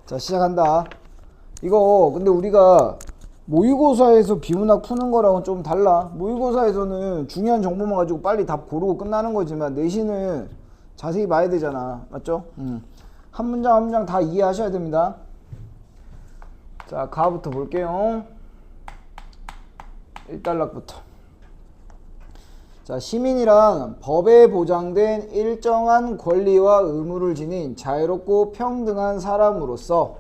자, 시작한다. 이거 근데 우리가 모의고사에서 비문학 푸는 거랑은 좀 달라. 모의고사에서는 중요한 정보만 가지고 빨리 답 고르고 끝나는 거지만 내신은 자세히 봐야 되잖아. 맞죠? 한 문장 한 문장 다 이해하셔야 됩니다. 자, 가부터 볼게요. 1단락부터. 자, 시민이란 법에 보장된 일정한 권리와 의무를 지닌 자유롭고 평등한 사람으로서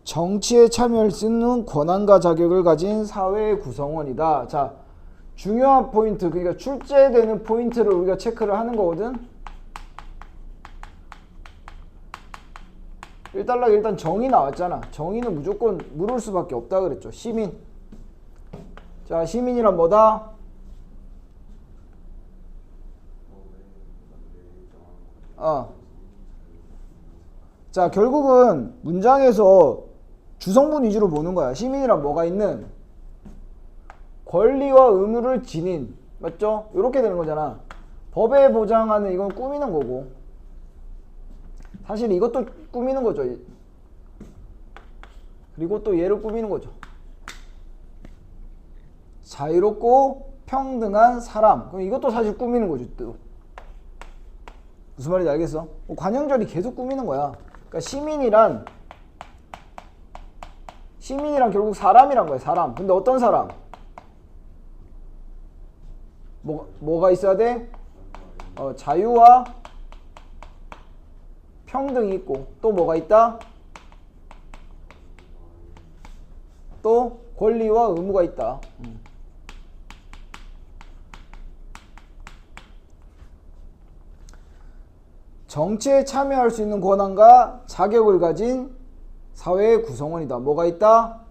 정치에 참여할 수 있는 권한과 자격을 가진 사회의 구성원이다. 자, 중요한 포인트, 그러니까 출제되는 포인트를 우리가 체크를 하는 거거든. 1단락 일단 정의 나왔잖아. 정의는 무조건 물을 수밖에 없다 그랬죠. 시민. 자, 시민이란 뭐다? 자, 결국은 문장에서 주성분 위주로 보는 거야. 시민이란 뭐가 있는? 권리와 의무를 지닌. 맞죠? 이렇게 되는 거잖아. 법에 보장하는 이건 꾸미는 거고. 사실 이것도 꾸미는 거죠. 그리고 또 얘를 꾸미는 거죠. 자유롭고 평등한 사람. 그럼 이것도 사실 꾸미는 거죠. 또. 무슨 말인지 알겠어? 관형절이 계속 꾸미는 거야. 그러니까 시민이란 결국 사람이란 거야. 사람. 근데 어떤 사람? 뭐가 있어야 돼? 자유와 평등이 있고 또 뭐가 있다? 또 권리와 의무가 있다. 정치에 참여할 수 있는 권한과 자격을 가진 사회의 구성원이다. 뭐가 있다?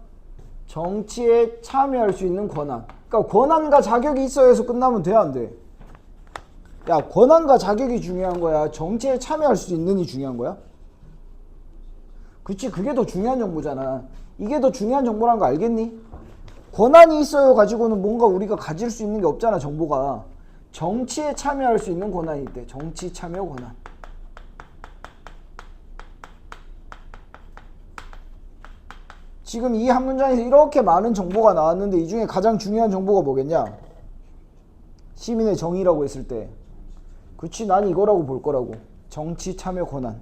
정치에 참여할 수 있는 권한. 그러니까 권한과 자격이 있어야 해서 끝나면 돼, 안 돼? 야, 권한과 자격이 중요한 거야? 정치에 참여할 수 있는이 중요한 거야? 그치, 그게 더 중요한 정보잖아. 이게 더 중요한 정보란 거 알겠니? 권한이 있어요 가지고는 뭔가 우리가 가질 수 있는 게 없잖아, 정보가. 정치에 참여할 수 있는 권한이 있대. 정치 참여 권한. 지금 이 한 문장에서 이렇게 많은 정보가 나왔는데 이 중에 가장 중요한 정보가 뭐겠냐? 시민의 정의라고 했을 때. 그치, 난 이거라고 볼 거라고. 정치 참여 권한.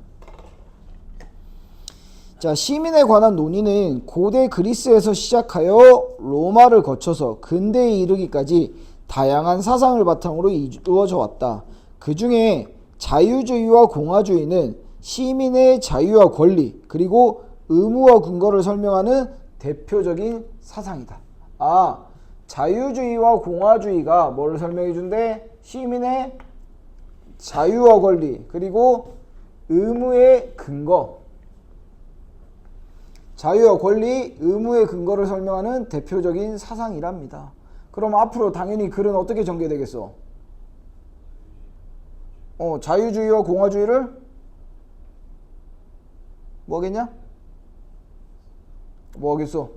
자, 시민에 관한 논의는 고대 그리스에서 시작하여 로마를 거쳐서 근대에 이르기까지 다양한 사상을 바탕으로 이루어져 왔다. 그 중에 자유주의와 공화주의는 시민의 자유와 권리 그리고 의무와 근거를 설명하는 대표적인 사상이다. 아, 자유주의와 공화주의가 뭐를 설명해 준대? 시민의 자유와 권리 그리고 의무의 근거. 자유와 권리, 의무의 근거를 설명하는 대표적인 사상이랍니다. 그럼 앞으로 당연히 글은 어떻게 전개되겠어? 자유주의와 공화주의를 뭐겠냐? 뭐 하겠어?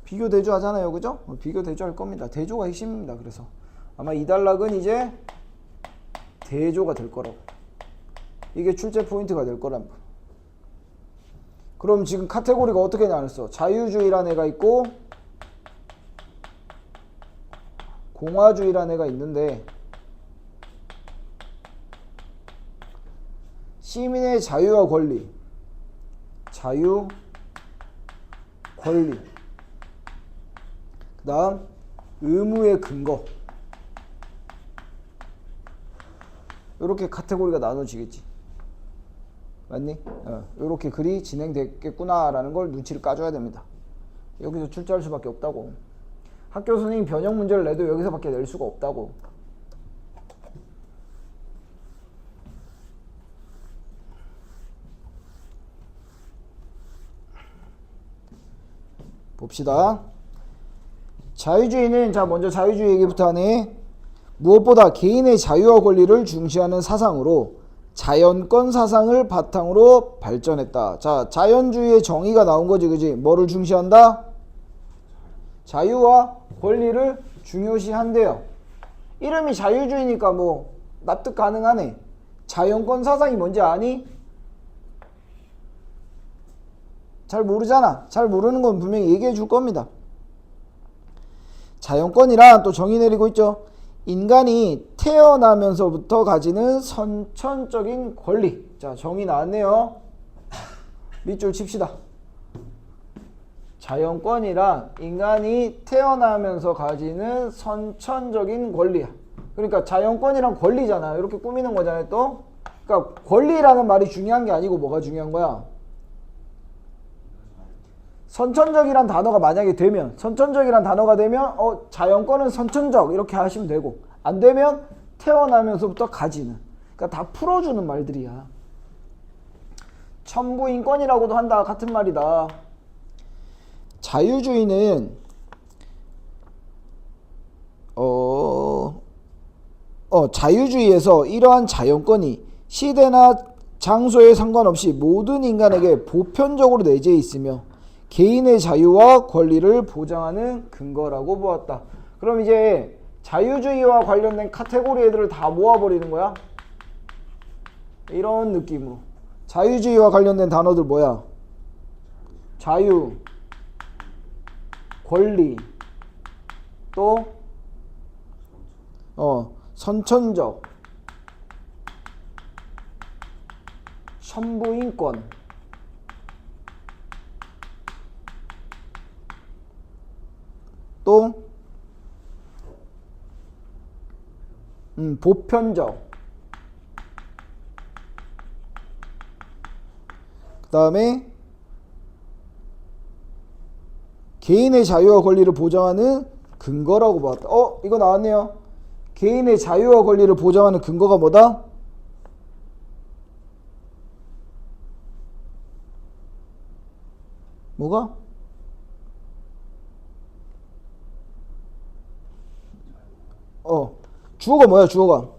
비교 대조 하잖아요. 그죠? 비교 대조 할 겁니다. 대조가 핵심입니다. 그래서 아마 이 단락은 이제 대조가 될 거라고. 이게 출제 포인트가 될 거랍니다. 그럼 지금 카테고리가 어떻게 나눴어? 자유주의라는 애가 있고 공화주의라는 애가 있는데 시민의 자유와 권리, 자유, 권리, 그 다음 의무의 근거. 이렇게 카테고리가 나눠지겠지. 맞니? 이렇게 글이 진행되겠구나라는 걸 눈치를 까줘야 됩니다. 여기서 출제할 수밖에 없다고. 학교 선생님이 변형 문제를 내도 여기서밖에 낼 수가 없다고. 봅시다. 자유주의는, 자, 먼저 자유주의 얘기부터 하네. 무엇보다 개인의 자유와 권리를 중시하는 사상으로 자연권 사상을 바탕으로 발전했다. 자, 자연주의의 정의가 나온 거지, 그지? 뭐를 중시한다? 자유와 권리를 중요시한대요. 이름이 자유주의니까 뭐 납득 가능하네. 자연권 사상이 뭔지 아니? 잘 모르잖아. 잘 모르는 건 분명히 얘기해 줄 겁니다. 자연권이란 또 정의 내리고 있죠. 인간이 태어나면서부터 가지는 선천적인 권리. 자, 정의 나왔네요. 밑줄 칩시다. 자연권이란 인간이 태어나면서 가지는 선천적인 권리야. 그러니까 자연권이란 권리잖아. 이렇게 꾸미는 거잖아요, 또. 그러니까 권리라는 말이 중요한 게 아니고 뭐가 중요한 거야? 선천적이란 단어가 만약에 되면, 선천적이란 단어가 되면 자연권은 선천적 이렇게 하시면 되고, 안 되면 태어나면서부터 가지는. 그러니까 다 풀어주는 말들이야. 천부인권이라고도 한다. 같은 말이다. 자유주의는 자유주의에서 이러한 자연권이 시대나 장소에 상관없이 모든 인간에게 보편적으로 내재해 있으며 개인의 자유와 권리를 보장하는 근거라고 보았다. 그럼 이제 자유주의와 관련된 카테고리 애들을 다 모아버리는 거야. 이런 느낌으로. 자유주의와 관련된 단어들 뭐야? 자유, 권리, 또 선천적, 천부인권, 또 보편적, 그 다음에 개인의 자유와 권리를 보장하는 근거라고 봤다. 이거 나왔네요. 개인의 자유와 권리를 보장하는 근거가 뭐다? 뭐가? 주어가 뭐야, 주어가?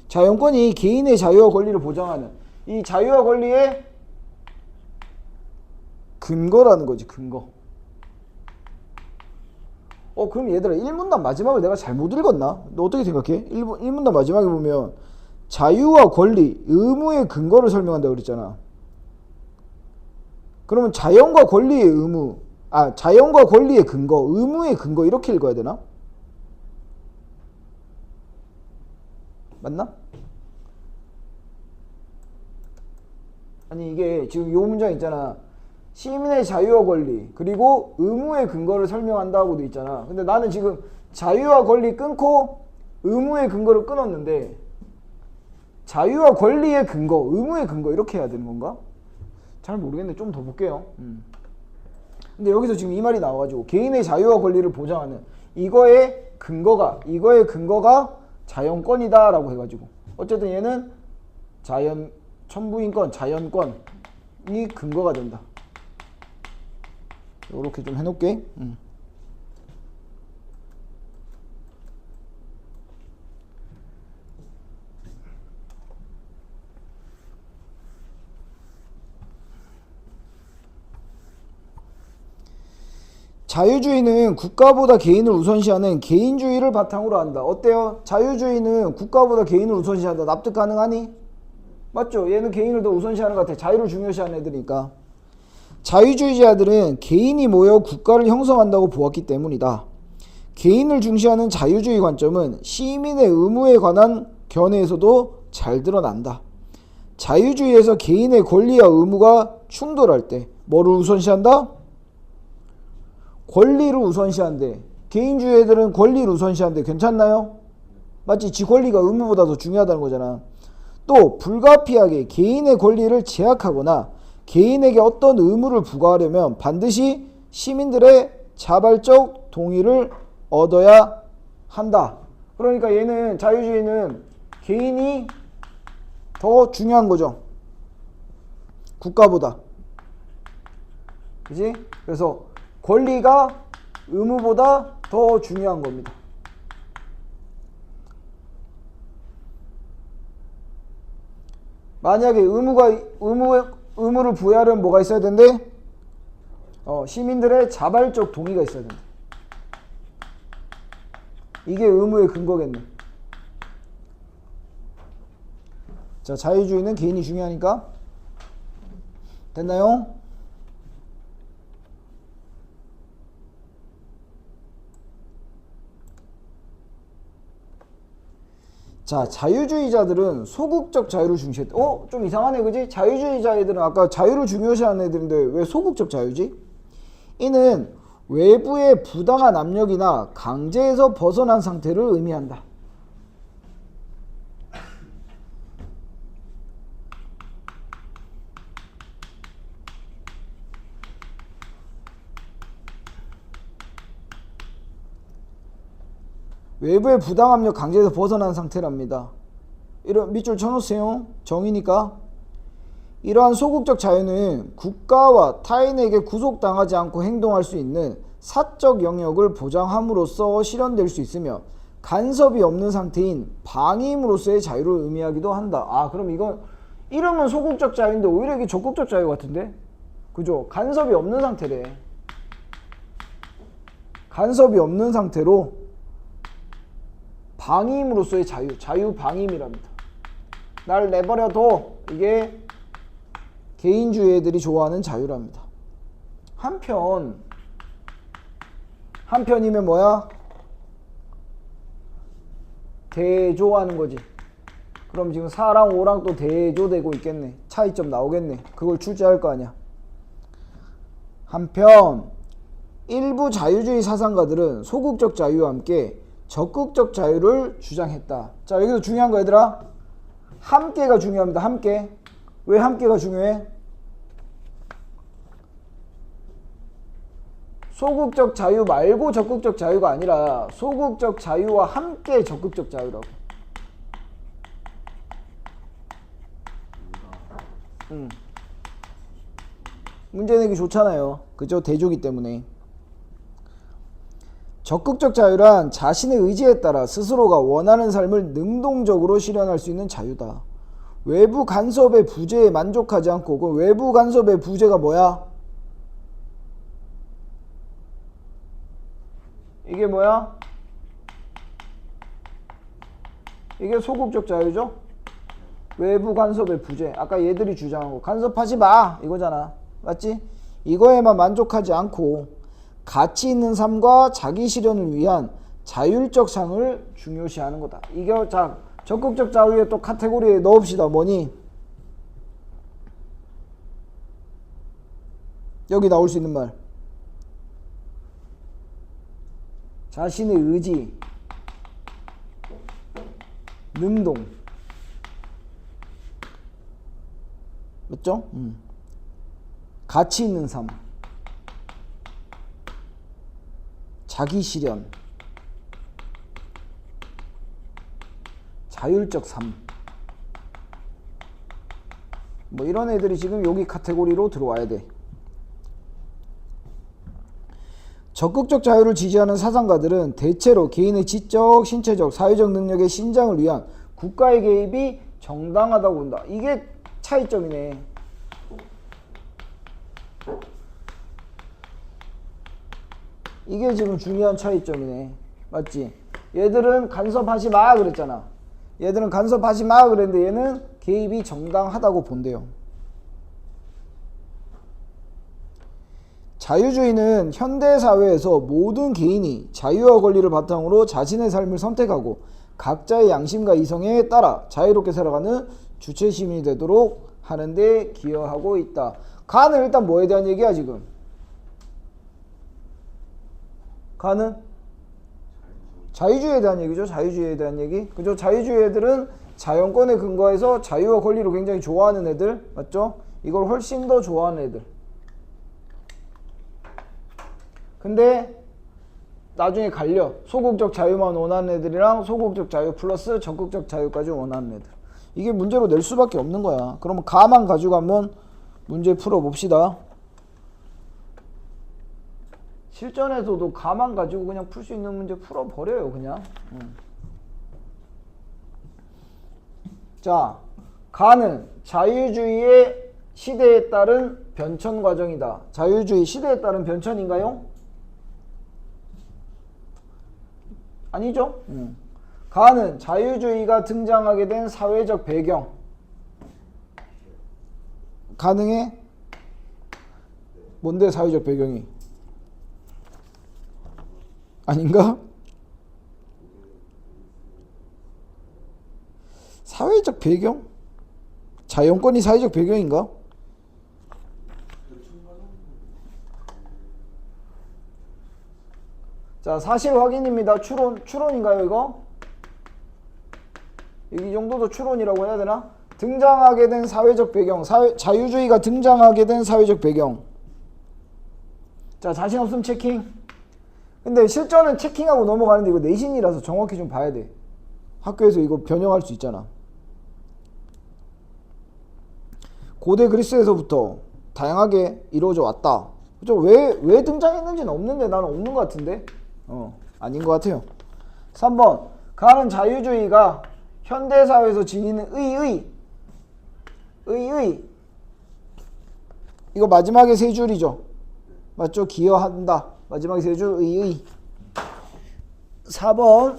자연권이 개인의 자유와 권리를 보장하는 이 자유와 권리의 근거라는 거지, 근거. 그럼 얘들아, 1문단 마지막을 내가 잘못 읽었나? 너 어떻게 생각해? 1문단 마지막에 보면 자유와 권리, 의무의 근거를 설명한다고 그랬잖아. 그러면 자연과 권리의 의무, 자연과 권리의 근거, 의무의 근거 이렇게 읽어야 되나? 맞나? 아니 이게 지금 요 문장 있잖아. 시민의 자유와 권리 그리고 의무의 근거를 설명한다고 돼 있잖아. 근데 나는 지금 자유와 권리 끊고 의무의 근거를 끊었는데 자유와 권리의 근거, 의무의 근거 이렇게 해야 되는 건가? 잘 모르겠는데 좀 더 볼게요. 근데 여기서 지금 이 말이 나와가지고 개인의 자유와 권리를 보장하는 이거의 근거가 자연권이다 라고 해가지고 어쨌든 얘는 천부인권, 자연권이 근거가 된다. 이렇게 좀 해놓을게. 자유주의는 국가보다 개인을 우선시하는 개인주의를 바탕으로 한다. 어때요? 자유주의는 국가보다 개인을 우선시한다. 납득 가능하니? 맞죠? 얘는 개인을 더 우선시하는 것 같아. 자유를 중요시하는 애들이니까. 자유주의자들은 개인이 모여 국가를 형성한다고 보았기 때문이다. 개인을 중시하는 자유주의 관점은 시민의 의무에 관한 견해에서도 잘 드러난다. 자유주의에서 개인의 권리와 의무가 충돌할 때 뭐를 우선시한다? 권리를 우선시한대. 개인주의 애들은 권리를 우선시한대. 괜찮나요? 맞지? 지 권리가 의무보다 더 중요하다는 거잖아. 또 불가피하게 개인의 권리를 제약하거나 개인에게 어떤 의무를 부과하려면 반드시 시민들의 자발적 동의를 얻어야 한다. 그러니까 얘는 자유주의는 개인이 더 중요한 거죠. 국가보다. 그지? 그래서 권리가 의무보다 더 중요한 겁니다. 만약에 의무를 부여하려면 뭐가 있어야 된대? 시민들의 자발적 동의가 있어야 된다. 이게 의무의 근거겠네. 자, 자유주의는 개인이 중요하니까. 됐나요? 자, 자유주의자들은 소극적 자유를 중시했다. 좀 이상하네, 그지? 자유주의자애들은 아까 자유를 중요시하는 애들인데 왜 소극적 자유지? 이는 외부의 부당한 압력이나 강제에서 벗어난 상태를 의미한다. 외부의 부당압력 강제에서 벗어난 상태랍니다. 이런 밑줄 쳐놓으세요. 정의니까. 이러한 소극적 자유는 국가와 타인에게 구속당하지 않고 행동할 수 있는 사적 영역을 보장함으로써 실현될 수 있으며 간섭이 없는 상태인 방임으로서의 자유를 의미하기도 한다. 그럼 이건 이름은 소극적 자유인데 오히려 이게 적극적 자유 같은데? 그죠? 간섭이 없는 상태래. 간섭이 없는 상태로 방임으로서의 자유, 자유방임이랍니다. 날 내버려둬. 이게 개인주의 애들이 좋아하는 자유랍니다. 한편이면 뭐야? 대조하는 거지. 그럼 지금 4랑 5랑 또 대조되고 있겠네. 차이점 나오겠네. 그걸 출제할 거 아니야. 한편 일부 자유주의 사상가들은 소극적 자유와 함께 적극적 자유를 주장했다. 자, 여기서 중요한 거 얘들아, 함께가 중요합니다. 함께. 왜 함께가 중요해? 소극적 자유 말고 적극적 자유가 아니라 소극적 자유와 함께 적극적 자유라고. 문제 내기 좋잖아요. 그죠? 대조기 때문에. 적극적 자유란 자신의 의지에 따라 스스로가 원하는 삶을 능동적으로 실현할 수 있는 자유다. 외부 간섭의 부재에 만족하지 않고, 그 외부 간섭의 부재가 뭐야? 이게 뭐야? 이게 소극적 자유죠? 외부 간섭의 부재. 아까 얘들이 주장한 거. 간섭하지 마! 이거잖아. 맞지? 이거에만 만족하지 않고 가치 있는 삶과 자기 실현을 위한 자율적 상을 중요시하는 거다. 이게 자, 적극적 자유의 또 카테고리에 넣읍시다. 뭐니? 여기 나올 수 있는 말. 자신의 의지, 능동. 맞죠? 가치 있는 삶, 자기 실현, 자율적 삶. 뭐 이런 애들이 지금 여기 카테고리로 들어와야 돼. 적극적 자유를 지지하는 사상가들은 대체로 개인의 지적, 신체적, 사회적 능력의 신장을 위한 국가의 개입이 정당하다고 본다. 이게 차이점이네. 이게 지금 중요한 차이점이네. 맞지? 얘들은 간섭하지 마 그랬잖아. 얘들은 간섭하지 마 그랬는데 얘는 개입이 정당하다고 본대요. 자유주의는 현대사회에서 모든 개인이 자유와 권리를 바탕으로 자신의 삶을 선택하고 각자의 양심과 이성에 따라 자유롭게 살아가는 주체시민이 되도록 하는데 기여하고 있다. 가는 일단 뭐에 대한 얘기야 지금? 가는? 자유주의에 대한 얘기죠. 자유주의에 대한 얘기. 그죠? 자유주의 애들은 자연권에 근거해서 자유와 권리를 굉장히 좋아하는 애들. 맞죠? 이걸 훨씬 더 좋아하는 애들. 근데 나중에 갈려. 소극적 자유만 원하는 애들이랑 소극적 자유 플러스 적극적 자유까지 원하는 애들. 이게 문제로 낼 수밖에 없는 거야. 그러면 가만 가지고 한번 문제 풀어봅시다. 실전에서도 가만 가지고 그냥 풀 수 있는 문제 풀어버려요 그냥. 자, 가는 자유주의의 시대에 따른 변천 과정이다. 자유주의 시대에 따른 변천인가요? 아니죠? 가는 자유주의가 등장하게 된 사회적 배경. 가능해? 뭔데 사회적 배경이? 아닌가? 사회적 배경? 자연권이 사회적 배경인가? 자, 사실 확인입니다. 추론인가요, 이거? 이 정도도 추론이라고 해야 되나? 등장하게 된 사회적 배경, 자유주의가 등장하게 된 사회적 배경. 자, 자신 없으면 체킹. 근데 실전은 체킹하고 넘어가는데 이거 내신이라서 정확히 좀 봐야 돼. 학교에서 이거 변형할 수 있잖아. 고대 그리스에서부터 다양하게 이루어져 왔다. 그죠? 왜 등장했는지는 없는데 나는 없는 것 같은데? 아닌 것 같아요. 3번. 가는 자유주의가 현대사회에서 지니는 의의. 이거 마지막에 세 줄이죠. 맞죠? 기여한다. 마지막에 세 줄 의의. 4번.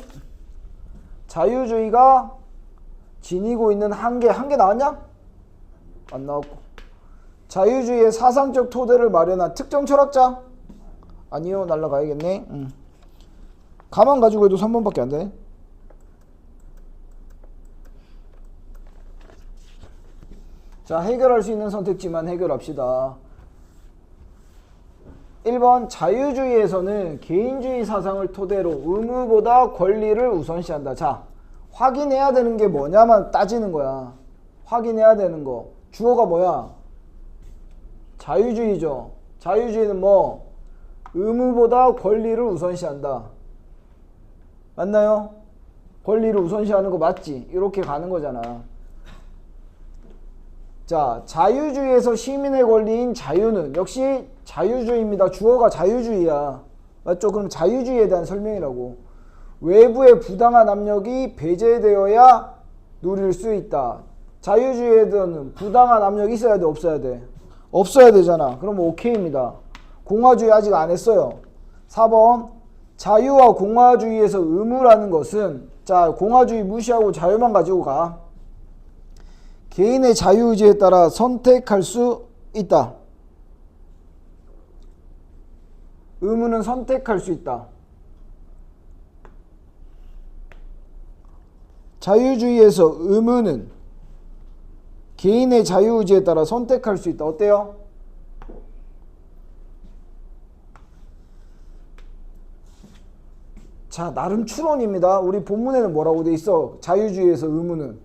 자유주의가 지니고 있는 한계 나왔냐? 안 나왔고. 자유주의의 사상적 토대를 마련한 특정 철학자? 아니요. 날라가야겠네. 가만 가지고 해도 3번밖에 안 되네. 자, 해결할 수 있는 선택지만 해결합시다. 1번. 자유주의에서는 개인주의 사상을 토대로 의무보다 권리를 우선시한다. 자, 확인해야 되는 게 뭐냐만 따지는 거야. 확인해야 되는 거. 주어가 뭐야? 자유주의죠. 자유주의는 뭐? 의무보다 권리를 우선시한다. 맞나요? 권리를 우선시하는 거 맞지? 이렇게 가는 거잖아. 자, 자유주의에서 시민의 권리인 자유는 역시 자유주의입니다. 주어가 자유주의야. 맞죠? 그럼 자유주의에 대한 설명이라고. 외부의 부당한 압력이 배제되어야 누릴 수 있다. 자유주의에는 부당한 압력이 있어야 돼, 없어야 돼? 없어야 되잖아. 그럼 오케이입니다. 공화주의 아직 안 했어요. 4번. 자유와 공화주의에서 의무라는 것은, 자, 공화주의 무시하고 자유만 가지고 가. 개인의 자유의지에 따라 선택할 수 있다. 의무는 선택할 수 있다. 자유주의에서 의무는 개인의 자유의지에 따라 선택할 수 있다. 어때요? 자, 나름 추론입니다. 우리 본문에는 뭐라고 돼 있어? 자유주의에서 의무는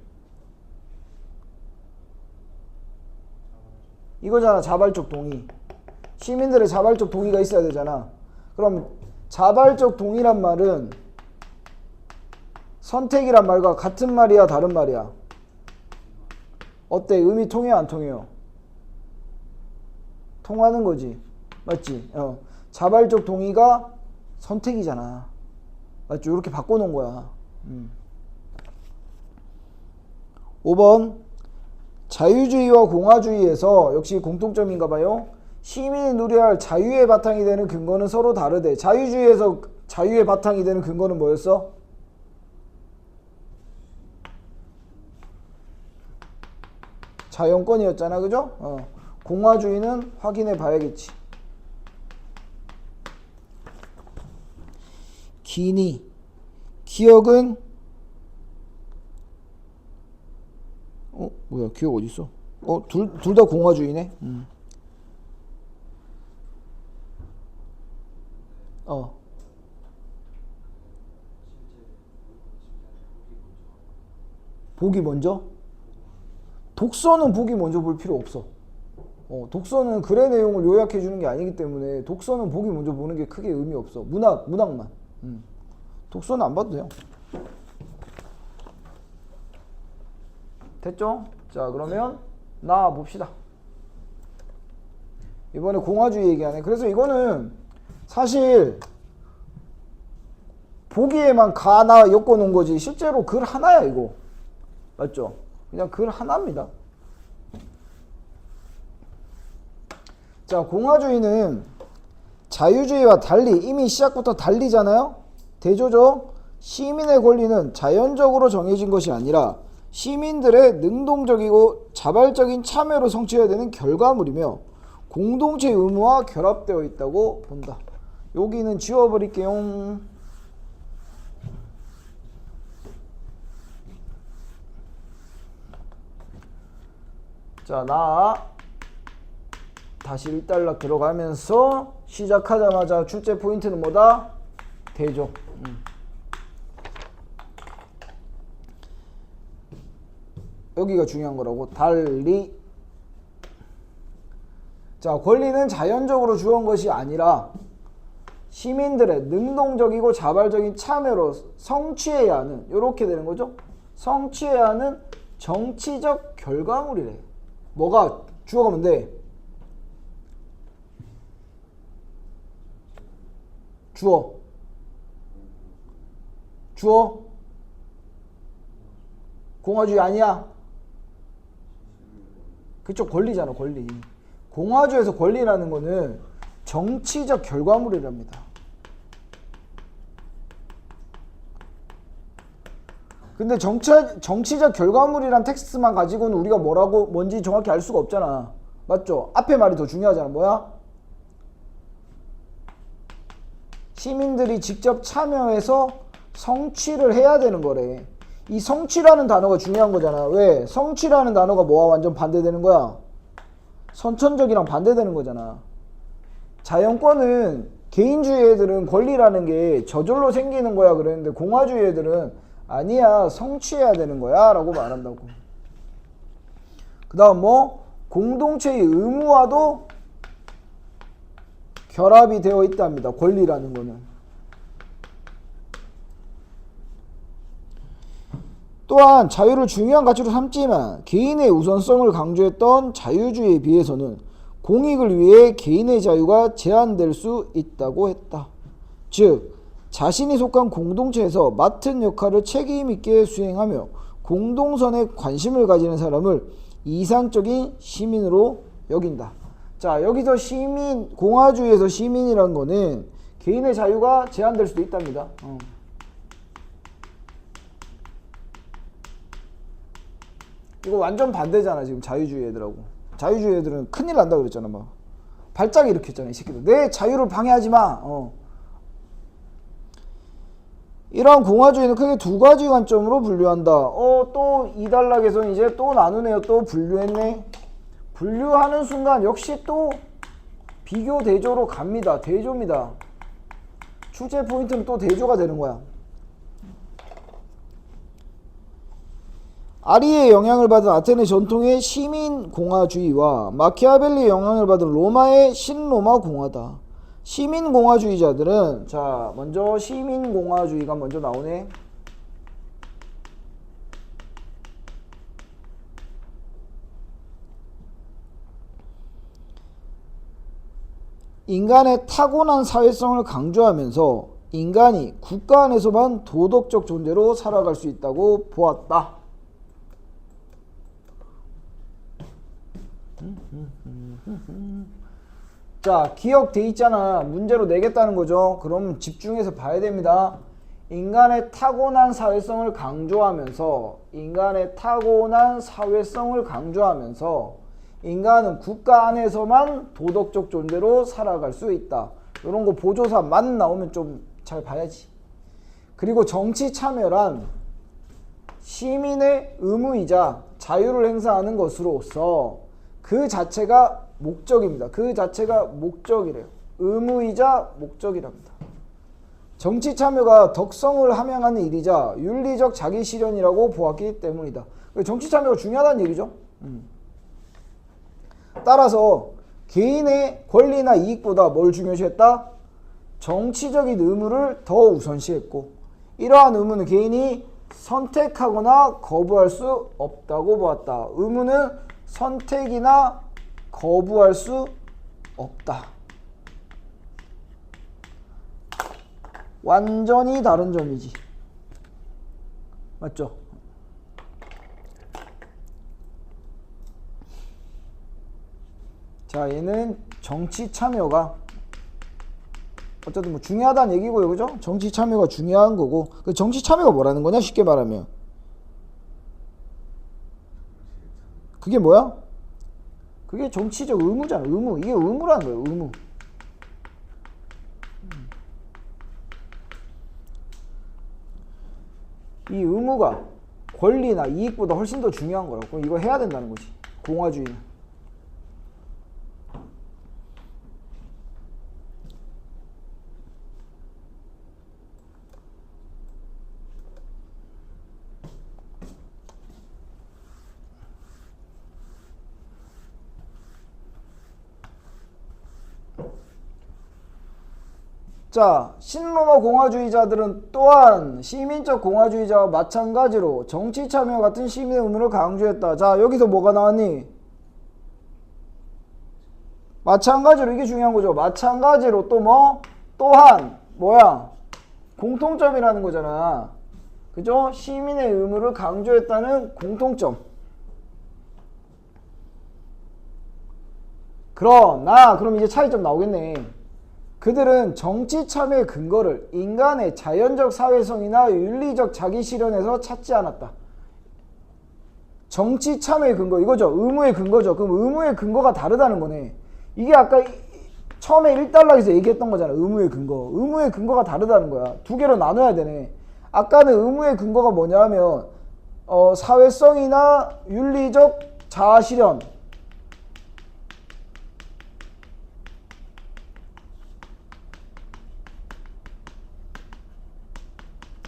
이거잖아. 자발적 동의. 시민들의 자발적 동의가 있어야 되잖아. 그럼 자발적 동의란 말은 선택이란 말과 같은 말이야, 다른 말이야? 어때? 의미 통해요, 안 통해요? 통하는 거지. 맞지? 자발적 동의가 선택이잖아. 맞죠? 이렇게 바꿔놓은 거야. 5번. 자유주의와 공화주의에서 역시 공통점인가 봐요. 시민이 누려야 할 자유의 바탕이 되는 근거는 서로 다르대. 자유주의에서 자유의 바탕이 되는 근거는 뭐였어? 자연권이었잖아. 그죠? 공화주의는 확인해 봐야겠지. 기억은 뭐야, 기억 어딨어? 둘 다 공화주의네. 보기 먼저? 독서는 보기 먼저 볼 필요 없어. 독서는 글의 내용을 요약해 주는 게 아니기 때문에 독서는 보기 먼저 보는 게 크게 의미 없어. 문학만. 독서는 안 봐도 돼요. 됐죠? 자, 그러면 나와 봅시다. 이번에 공화주의 얘기하네. 그래서 이거는 사실 보기에만 가나 엮어 놓은 거지 실제로 글 하나야 이거. 맞죠? 그냥 글 하나입니다. 자, 공화주의는 자유주의와 달리 이미 시작부터 달리잖아요. 대조죠. 시민의 권리는 자연적으로 정해진 것이 아니라 시민들의 능동적이고 자발적인 참여로 성취해야 되는 결과물이며 공동체 의무와 결합되어 있다고 본다. 여기는 지워버릴게요. 자, 나 다시 일단락 들어가면서 시작하자마자 출제 포인트는 뭐다? 대조. 여기가 중요한 거라고. 달리. 자, 권리는 자연적으로 주어진 것이 아니라 시민들의 능동적이고 자발적인 참여로 성취해야 하는, 이렇게 되는 거죠. 성취해야 하는 정치적 결과물이래. 뭐가 주어가 뭔데? 주어. 주어. 공화주의 아니야? 그쪽 권리잖아, 권리. 공화주의에서 권리라는 거는 정치적 결과물이랍니다. 근데 정치적 결과물이란 텍스트만 가지고는 우리가 뭔지 정확히 알 수가 없잖아. 맞죠? 앞에 말이 더 중요하잖아. 뭐야? 시민들이 직접 참여해서 성취를 해야 되는 거래. 이 성취라는 단어가 중요한 거잖아. 왜? 성취라는 단어가 뭐와 완전 반대되는 거야? 선천적이랑 반대되는 거잖아. 자연권은 개인주의 애들은 권리라는 게 저절로 생기는 거야 그랬는데, 공화주의 애들은 아니야, 성취해야 되는 거야 라고 말한다고. 그 다음 뭐? 공동체의 의무와도 결합이 되어 있답니다. 권리라는 거는. 또한 자유를 중요한 가치로 삼지만 개인의 우선성을 강조했던 자유주의에 비해서는 공익을 위해 개인의 자유가 제한될 수 있다고 했다. 즉 자신이 속한 공동체에서 맡은 역할을 책임 있게 수행하며 공동선에 관심을 가지는 사람을 이상적인 시민으로 여긴다. 자, 여기서 시민, 공화주의에서 시민이라는 거는 개인의 자유가 제한될 수도 있답니다. 이거 완전 반대잖아, 지금 자유주의 애들하고. 자유주의 애들은 큰일 난다 그랬잖아, 막. 발작 일으켰잖아, 이 새끼들. 내 자유를 방해하지 마. 이러한 공화주의는 크게 두 가지 관점으로 분류한다. 또 이 단락에서는 이제 또 나누네요. 또 분류했네. 분류하는 순간 역시 또 비교 대조로 갑니다. 대조입니다. 출제 포인트는 또 대조가 되는 거야. 아리의 영향을 받은 아테네 전통의 시민공화주의와 마키아벨리의 영향을 받은 로마의 신로마 공화다. 시민공화주의자들은, 자, 먼저 시민공화주의가 먼저 나오네. 인간의 타고난 사회성을 강조하면서 인간이 국가 안에서만 도덕적 존재로 살아갈 수 있다고 보았다. 자, 기억돼 있잖아. 문제로 내겠다는 거죠. 그럼 집중해서 봐야 됩니다. 인간의 타고난 사회성을 강조하면서 인간은 국가 안에서만 도덕적 존재로 살아갈 수 있다. 이런 거 보조사만 나오면 좀 잘 봐야지. 그리고 정치 참여란 시민의 의무이자 자유를 행사하는 것으로서 그 자체가 목적입니다. 그 자체가 목적이래요. 의무이자 목적이랍니다. 정치 참여가 덕성을 함양하는 일이자 윤리적 자기 실현이라고 보았기 때문이다. 정치 참여가 중요하다는 얘기죠. 따라서 개인의 권리나 이익보다 뭘 중요시했다? 정치적인 의무를 더 우선시했고, 이러한 의무는 개인이 선택하거나 거부할 수 없다고 보았다. 의무는 선택이나 거부할 수 없다. 완전히 다른 점이지. 맞죠? 자, 얘는 정치 참여가 어쨌든 뭐 중요하다는 얘기고요. 그죠? 정치 참여가 중요한 거고. 그 정치 참여가 뭐라는 거냐? 쉽게 말하면. 그게 뭐야? 그게 정치적 의무잖아. 의무. 이게 의무라는 거예요. 의무. 이 의무가 권리나 이익보다 훨씬 더 중요한 거라고. 그럼 이거 해야 된다는 거지. 공화주의는. 자, 신로마 공화주의자들은 또한 시민적 공화주의자와 마찬가지로 정치 참여 같은 시민의 의무를 강조했다. 자, 여기서 뭐가 나왔니? 마찬가지로, 이게 중요한 거죠. 마찬가지로 또 뭐? 또한 뭐야? 공통점이라는 거잖아. 그죠? 시민의 의무를 강조했다는 공통점. 그러나 그럼 이제 차이점 나오겠네. 그들은 정치 참여의 근거를 인간의 자연적 사회성이나 윤리적 자기 실현에서 찾지 않았다. 정치 참여의 근거, 이거죠. 의무의 근거죠. 그럼 의무의 근거가 다르다는 거네. 이게 아까 처음에 1단락에서 얘기했던 거잖아. 의무의 근거. 의무의 근거가 다르다는 거야. 두 개로 나눠야 되네. 아까는 의무의 근거가 뭐냐면 사회성이나 윤리적 자아 실현,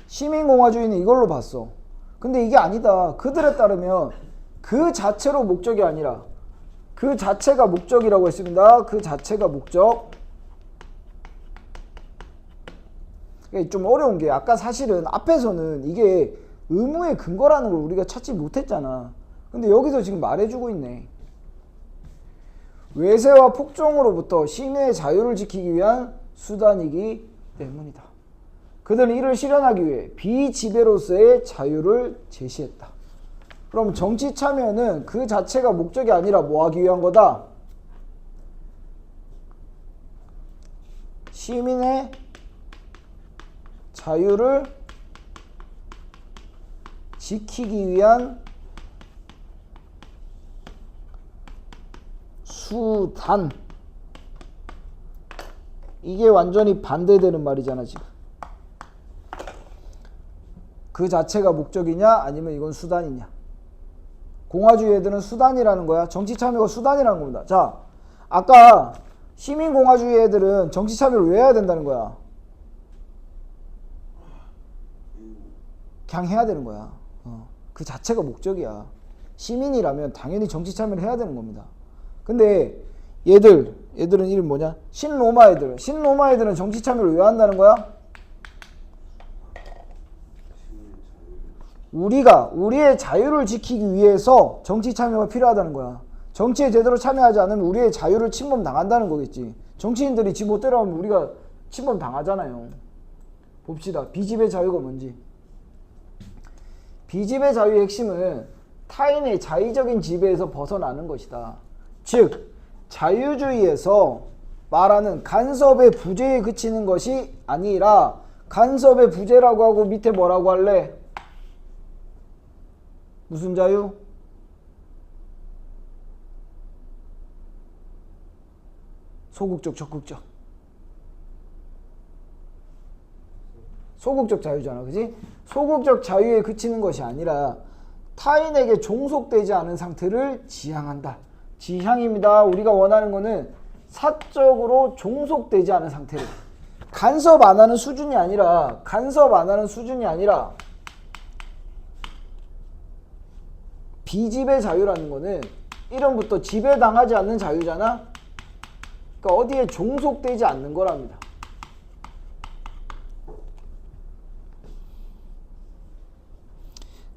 시민공화주의는 이걸로 봤어. 근데 이게 아니다. 그들에 따르면 그 자체로 목적이 아니라 그 자체가 목적이라고 했습니다. 그 자체가 목적. 좀 어려운 게 아까 사실은 앞에서는 이게 의무의 근거라는 걸 우리가 찾지 못했잖아. 근데 여기서 지금 말해주고 있네. 외세와 폭정으로부터 시민의 자유를 지키기 위한 수단이기 때문이다. 그들은 이를 실현하기 위해 비지배로서의 자유를 제시했다. 그럼 정치 참여는 그 자체가 목적이 아니라 뭐 하기 위한 거다? 시민의 자유를 지키기 위한 수단. 이게 완전히 반대되는 말이잖아 지금. 그 자체가 목적이냐 아니면 이건 수단이냐. 공화주의 애들은 수단이라는 거야. 정치 참여가 수단이라는 겁니다. 자, 아까 시민공화주의 애들은 정치 참여를 왜 해야 된다는 거야? 그냥 해야 되는 거야. 그 자체가 목적이야. 시민이라면 당연히 정치 참여를 해야 되는 겁니다. 근데 얘들은 이름 뭐냐? 신로마 애들은 정치 참여를 왜 한다는 거야? 우리의 자유를 지키기 위해서 정치 참여가 필요하다는 거야. 정치에 제대로 참여하지 않으면 우리의 자유를 침범당한다는 거겠지. 정치인들이 지 멋대로 하면 우리가 침범당하잖아요. 봅시다. 비지배 자유가 뭔지. 비지배 자유의 핵심은 타인의 자의적인 지배에서 벗어나는 것이다. 즉 자유주의에서 말하는 간섭의 부재에 그치는 것이 아니라, 간섭의 부재라고 하고 밑에 뭐라고 할래? 무슨 자유? 소극적, 적극적. 소극적 자유잖아, 그지? 소극적 자유에 그치는 것이 아니라 타인에게 종속되지 않은 상태를 지향한다. 지향입니다. 우리가 원하는 거는 사적으로 종속되지 않은 상태를. 간섭 안 하는 수준이 아니라 비지배 자유라는 거는 이름부터 지배당하지 않는 자유잖아. 그러니까 어디에 종속되지 않는 거랍니다.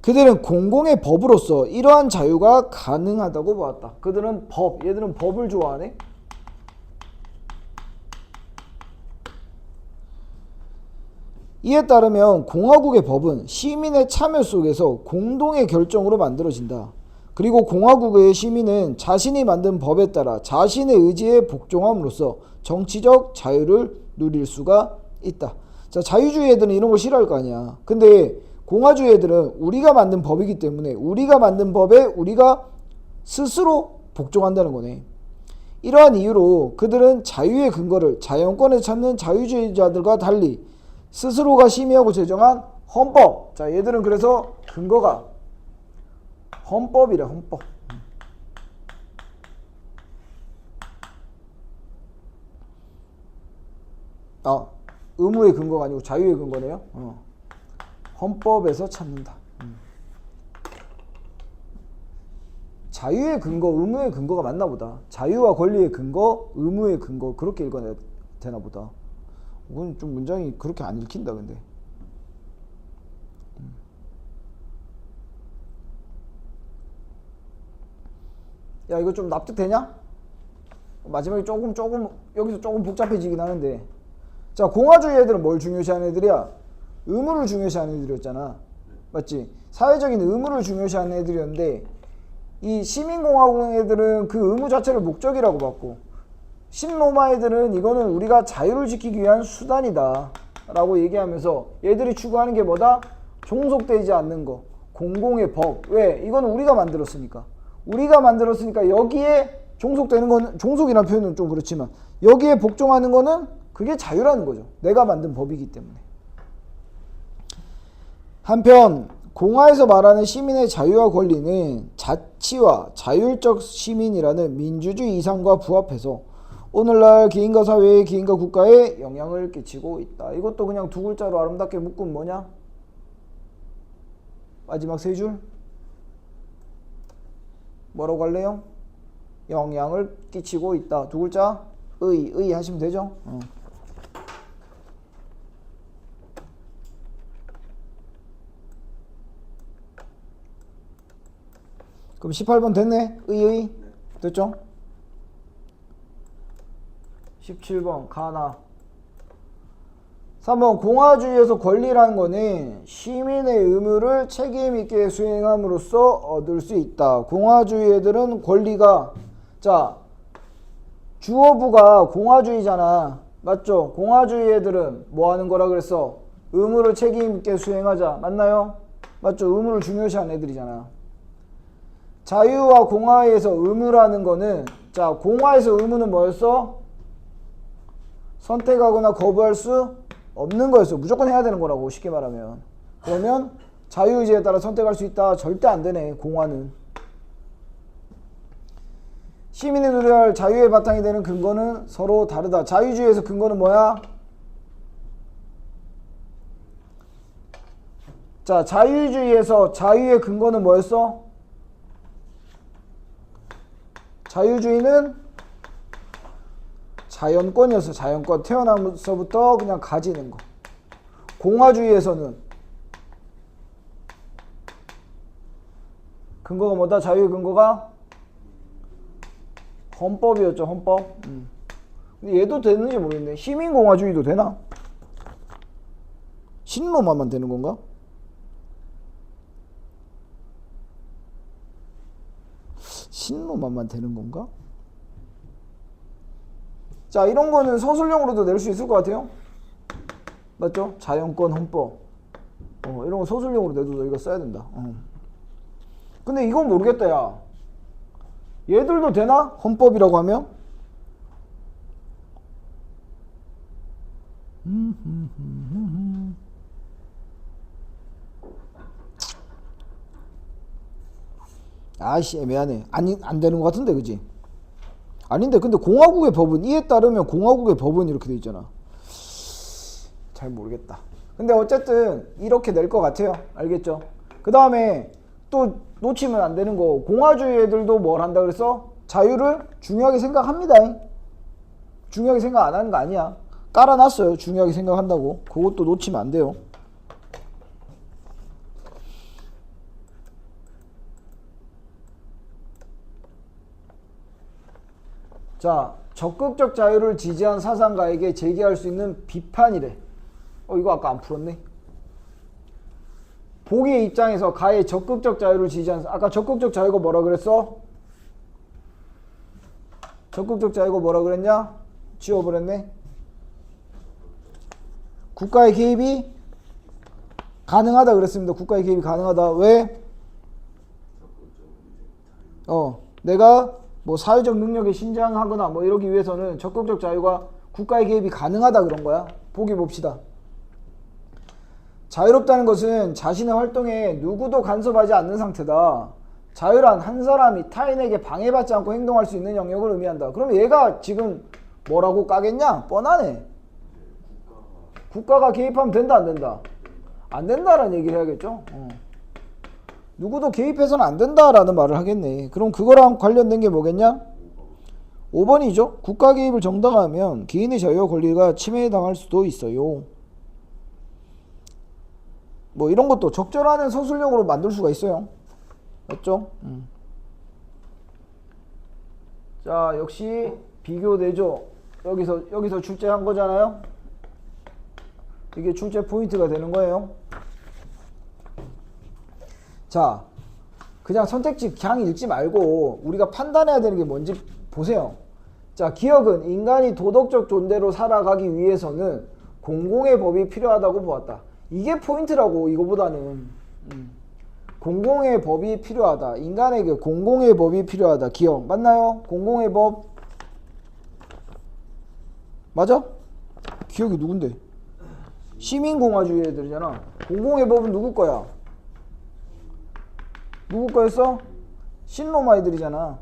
그들은 공공의 법으로서 이러한 자유가 가능하다고 보았다. 그들은 얘들은 법을 좋아하네. 이에 따르면 공화국의 법은 시민의 참여 속에서 공동의 결정으로 만들어진다. 그리고 공화국의 시민은 자신이 만든 법에 따라 자신의 의지에 복종함으로써 정치적 자유를 누릴 수가 있다. 자, 자유주의 애들은 이런 거 싫어할 거 아니야. 근데 공화주의 애들은 우리가 만든 법이기 때문에 우리가 만든 법에 우리가 스스로 복종한다는 거네. 이러한 이유로 그들은 자유의 근거를 자연권에 찾는 자유주의자들과 달리 스스로가 심의하고 제정한 헌법. 자, 얘들은 그래서 근거가 헌법이래, 헌법. 아, 의무의 근거가 아니고 자유의 근거네요. 헌법에서 찾는다. 자유의 근거, 의무의 근거가 맞나 보다. 자유와 권리의 근거, 의무의 근거 그렇게 읽어내야 되나 보다. 이건 좀 문장이 그렇게 안 읽힌다 근데. 야, 이거 좀 납득되냐? 마지막에 조금 여기서 조금 복잡해지긴 하는데, 자, 공화주의 애들은 뭘 중요시하는 애들이야? 의무를 중요시하는 애들이었잖아. 맞지? 사회적인 의무를 중요시하는 애들이었는데, 이 시민공화국 애들은 그 의무 자체를 목적이라고 봤고, 신로마 애들은 이거는 우리가 자유를 지키기 위한 수단이다 라고 얘기하면서 얘들이 추구하는 게 뭐다? 종속되지 않는 거, 공공의 법. 왜? 이거는 우리가 만들었으니까. 우리가 만들었으니까 여기에 종속되는 거는, 종속이라는 표현은 좀 그렇지만 여기에 복종하는 거는 그게 자유라는 거죠. 내가 만든 법이기 때문에. 한편 공화에서 말하는 시민의 자유와 권리는 자치와 자율적 시민이라는 민주주의 이상과 부합해서 오늘날 개인과 사회, 개인과 국가에 영향을 끼치고 있다. 이것도 그냥 두 글자로 아름답게 묶으면 뭐냐? 마지막 세 줄? 뭐라고 할래요? 영향을 끼치고 있다. 두 글자? 의 하시면 되죠? 그럼 18번 됐네? 의. 됐죠? 17번 가나. 3번 공화주의에서 권리라는 거는 시민의 의무를 책임 있게 수행함으로써 얻을 수 있다. 공화주의 애들은 권리가, 자, 주어부가 공화주의잖아. 맞죠? 공화주의 애들은 뭐 하는 거라 그랬어? 의무를 책임 있게 수행하자. 맞나요? 맞죠? 의무를 중요시하는 애들이잖아. 자유와 공화에서 의무라는 거는, 자, 공화에서 의무는 뭐였어? 선택하거나 거부할 수 없는 거였어. 무조건 해야 되는 거라고, 쉽게 말하면. 그러면 자유의지에 따라 선택할 수 있다. 절대 안 되네, 공화는. 시민이 누려야 자유의 바탕이 되는 근거는 서로 다르다. 자유주의에서 근거는 뭐야? 자, 자유주의에서 자유의 근거는 뭐였어? 자유주의는 자연권이었어. 자연권. 태어나면서부터 그냥 가지는 거. 공화주의에서는 근거가 뭐다? 자유의 근거가 헌법이었죠. 헌법. 근데 얘도 되는지 모르겠네. 시민공화주의도 되나? 신로마만 되는 건가? 신로마만 되는 건가? 자, 이런 거는 서술형으로도 낼 수 있을 것 같아요. 맞죠? 자연권, 헌법. 이런 거 서술형으로 내도 이거 써야 된다. 근데 이건 모르겠다, 야. 얘들도 되나? 헌법이라고 하면? 아이씨, 애매하네. 안 되는 것 같은데, 그지? 아닌데, 근데 공화국의 법은, 이에 따르면 공화국의 법은 이렇게 돼 있잖아. 잘 모르겠다. 근데 어쨌든 이렇게 낼 것 같아요. 알겠죠? 그 다음에 또 놓치면 안 되는 거, 공화주의 애들도 뭘 한다 그랬어? 자유를 중요하게 생각합니다. 중요하게 생각 안 하는 거 아니야. 깔아놨어요. 중요하게 생각한다고. 그것도 놓치면 안 돼요. 자, 적극적 자유를 지지한 사상가에게 제기할 수 있는 비판이래. 이거 아까 안 풀었네. 복의 입장에서 가의 적극적 자유를 지지한, 아까 적극적 자유가 뭐라 그랬어? 적극적 자유가 뭐라 그랬냐? 지워버렸네. 국가의 개입이 가능하다 그랬습니다. 국가의 개입이 가능하다. 왜? 내가 뭐 사회적 능력에 신장하거나 뭐 이러기 위해서는 적극적 자유가, 국가의 개입이 가능하다 그런 거야. 보기 봅시다. 자유롭다는 것은 자신의 활동에 누구도 간섭하지 않는 상태다. 자유란 한 사람이 타인에게 방해받지 않고 행동할 수 있는 영역을 의미한다. 그럼 얘가 지금 뭐라고 까겠냐? 뻔하네. 국가가 개입하면 된다 안 된다? 안 된다라는 얘기를 해야겠죠. 누구도 개입해서는 안 된다라는 말을 하겠네. 그럼 그거랑 관련된 게 뭐겠냐? 5번이죠. 국가 개입을 정당화하면 개인의 자유와 권리가 침해당할 수도 있어요. 뭐 이런 것도 적절한 서술형으로 만들 수가 있어요. 맞죠? 자, 역시 비교되죠. 여기서 출제한 거잖아요. 이게 출제 포인트가 되는 거예요. 자, 그냥 선택지 그냥 읽지 말고 우리가 판단해야 되는 게 뭔지 보세요. 자, 기억은 인간이 도덕적 존재로 살아가기 위해서는 공공의 법이 필요하다고 보았다. 이게 포인트라고. 이거보다는 공공의 법이 필요하다. 인간에게 공공의 법이 필요하다. 기억 맞나요? 공공의 법 맞아? 기억이 누군데? 시민공화주의 애들이잖아. 공공의 법은 누구 거야? 누구 거였어? 신로마 애들이잖아.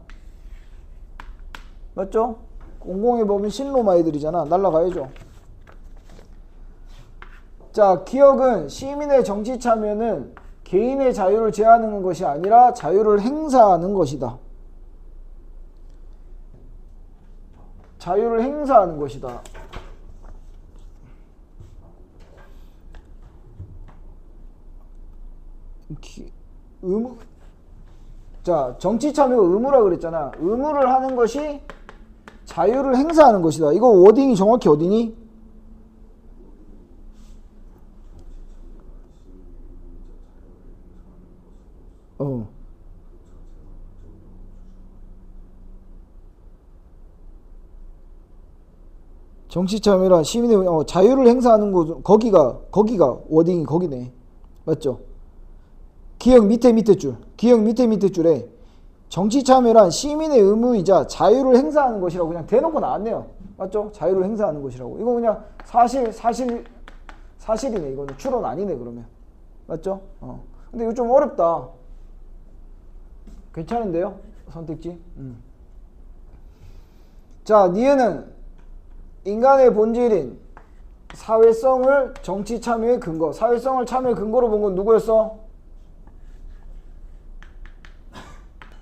맞죠? 공공의 법은 신로마 애들이잖아. 날라가야죠. 자, 기억은 시민의 정치 참여는 개인의 자유를 제한하는 것이 아니라 자유를 행사하는 것이다. 자유를 행사하는 것이다. 의무? 자, 정치 참여가 의무라 그랬잖아. 의무를 하는 것이 자유를 행사하는 것이다. 이거 워딩이 정확히 어디니? 정치 참여란 시민의 자유를 행사하는 곳, 거기가 워딩이 거기네. 맞죠? 기억 밑에 줄. 기억 밑에 줄에 정치 참여란 시민의 의무이자 자유를 행사하는 것이라고 그냥 대놓고 나왔네요. 맞죠? 자유를 행사하는 것이라고. 이거 그냥 사실이네. 이거는 추론 아니네 그러면. 맞죠? 근데 이거 좀 어렵다. 괜찮은데요? 선택지? 자, 니은은 인간의 본질인 사회성을 정치 참여의 근거, 사회성을 참여의 근거로 본 건 누구였어?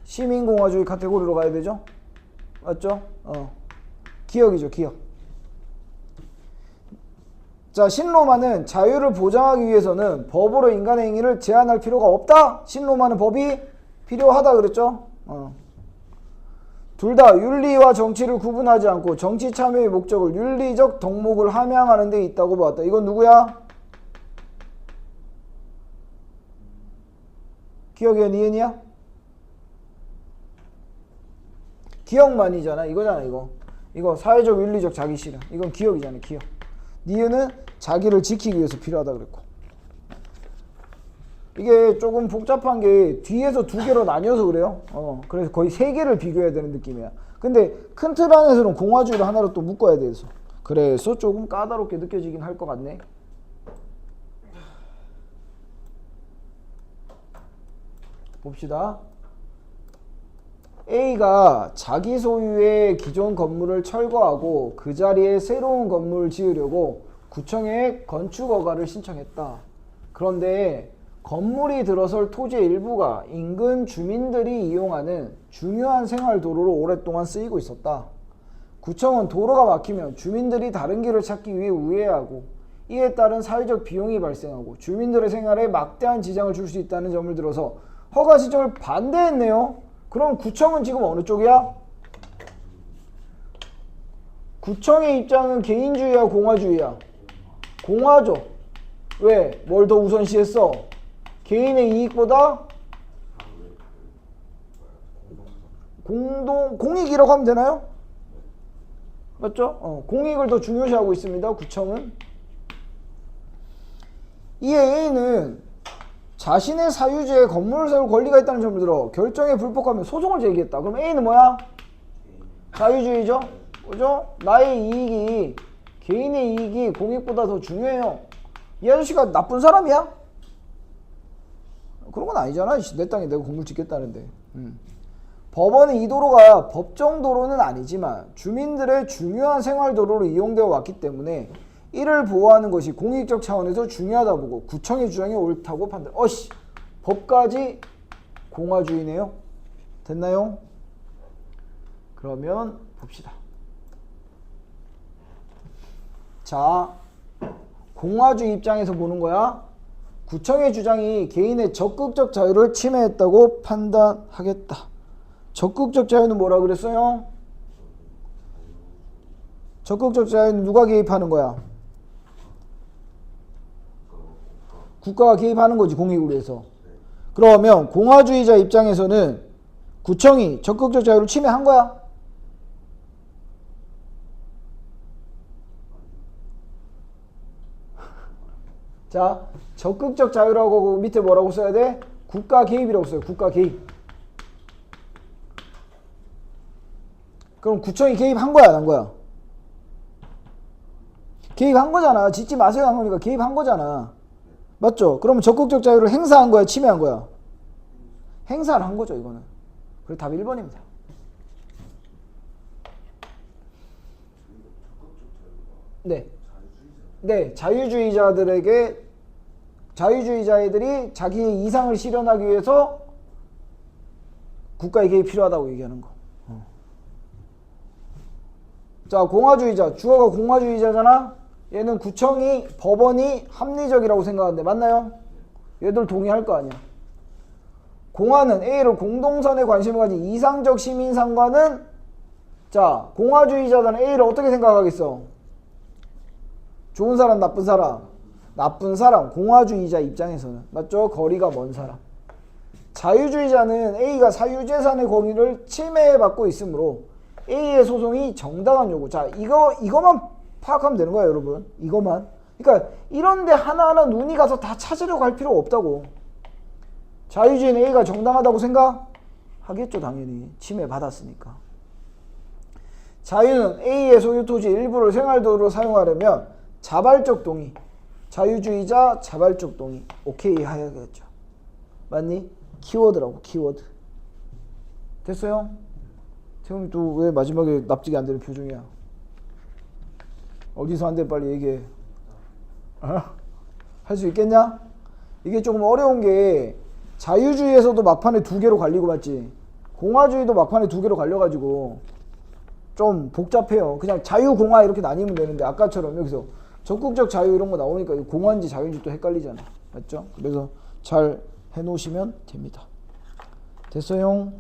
시민공화주의 카테고리로 가야 되죠? 맞죠? 기억이죠, 기억. 자, 신로마는 자유를 보장하기 위해서는 법으로 인간의 행위를 제한할 필요가 없다. 신로마는 법이 필요하다 그랬죠? 둘 다 윤리와 정치를 구분하지 않고 정치 참여의 목적을 윤리적 덕목을 함양하는 데 있다고 보았다. 이건 누구야? 기억이야, 니은이야? 기억만이잖아. 이거잖아, 이거 사회적 윤리적 자기 실현. 이건 기억이잖아, 기억. 니은은 자기를 지키기 위해서 필요하다 그랬고. 이게 조금 복잡한 게 뒤에서 두 개로 나뉘어서 그래요. 그래서 거의 세 개를 비교해야 되는 느낌이야. 근데 큰 틀 안에서는 공화주의를 하나로 또 묶어야 돼서. 그래서 조금 까다롭게 느껴지긴 할 것 같네. 봅시다. A가 자기 소유의 기존 건물을 철거하고 그 자리에 새로운 건물을 지으려고 구청에 건축 허가를 신청했다. 그런데 건물이 들어설 토지의 일부가 인근 주민들이 이용하는 중요한 생활도로로 오랫동안 쓰이고 있었다. 구청은 도로가 막히면 주민들이 다른 길을 찾기 위해 우회하고 이에 따른 사회적 비용이 발생하고 주민들의 생활에 막대한 지장을 줄 수 있다는 점을 들어서 허가 신청을 반대했네요. 그럼 구청은 지금 어느 쪽이야? 구청의 입장은 개인주의야, 공화주의야? 공화죠. 왜? 뭘 더 우선시했어? 개인의 이익보다 공익이라고 하면 되나요? 맞죠? 공익을 더 중요시하고 있습니다. 구청은. 이에 A는 자신의 사유지에 건물을 세울 권리가 있다는 점을 들어 결정에 불복하면 소송을 제기했다. 그럼 A는 뭐야? 자유주의죠? 그죠? 나의 이익이, 개인의 이익이 공익보다 더 중요해요. 이 아저씨가 나쁜 사람이야? 그런 건 아니잖아. 내 땅에 내가 건물 짓겠다는데. 법원은 이 도로가 법정 도로는 아니지만 주민들의 중요한 생활 도로로 이용되어 왔기 때문에 이를 보호하는 것이 공익적 차원에서 중요하다 보고 구청의 주장이 옳다고 판단. 법까지 공화주의네요. 됐나요? 그러면 봅시다. 자, 공화주의 입장에서 보는 거야. 구청의 주장이 개인의 적극적 자유를 침해했다고 판단하겠다. 적극적 자유는 뭐라 그랬어요? 적극적 자유는 누가 개입하는 거야? 국가가 개입하는 거지, 공익으로 해서. 그러면 공화주의자 입장에서는 구청이 적극적 자유를 침해한 거야? 자, 적극적 자유라고 하고 밑에 뭐라고 써야 돼? 국가 개입이라고 써요. 국가 개입. 그럼 구청이 개입한 거야, 안 한 거야? 개입한 거잖아. 짓지 마세요 한 거니까 개입한 거잖아. 맞죠? 그러면 적극적 자유를 행사한 거야, 침해한 거야? 행사를 한 거죠, 이거는. 그래서 답이 1번입니다. 네. 네, 자유주의자들이 자기의 이상을 실현하기 위해서 국가의 개입이 필요하다고 얘기하는 거. 자, 공화주의자. 주어가 공화주의자잖아? 얘는 구청이, 법원이 합리적이라고 생각하는데, 맞나요? 얘들 동의할 거 아니야. 공화는 A를 공동선에 관심을 가진 이상적 시민상과는, 자, 공화주의자들은 A를 어떻게 생각하겠어? 좋은 사람, 나쁜 사람? 나쁜 사람, 공화주의자 입장에서는. 맞죠? 거리가 먼 사람. 자유주의자는 A가 사유재산의 권리를 침해받고 있으므로 A의 소송이 정당한 요구. 자, 이거만 파악하면 되는 거야, 여러분. 이거만. 그러니까 이런데 하나하나 눈이 가서 다 찾으려고 할 필요가 없다고. 자유주의는 A가 정당하다고 생각하겠죠, 당연히. 침해받았으니까. 자유는 A의 소유 토지 일부를 생활도로 사용하려면 자발적 동의. 자유주의자 자발적 동의. 오케이 해야겠죠. 맞니? 키워드라고, 키워드. 됐어요? 태훈이 또 왜 마지막에 납득이 안 되는 표정이야? 어디서 안 돼? 빨리 얘기해. 할 수 있겠냐? 이게 조금 어려운 게 자유주의에서도 막판에 2개로 갈리고 맞지? 공화주의도 막판에 2개로 갈려가지고 좀 복잡해요. 그냥 자유공화 이렇게 나뉘면 되는데 아까처럼 여기서 적극적 자유 이런 거 나오니까 공화인지 자유인지 또 헷갈리잖아. 맞죠? 그래서 잘 해놓으시면 됩니다. 됐어요?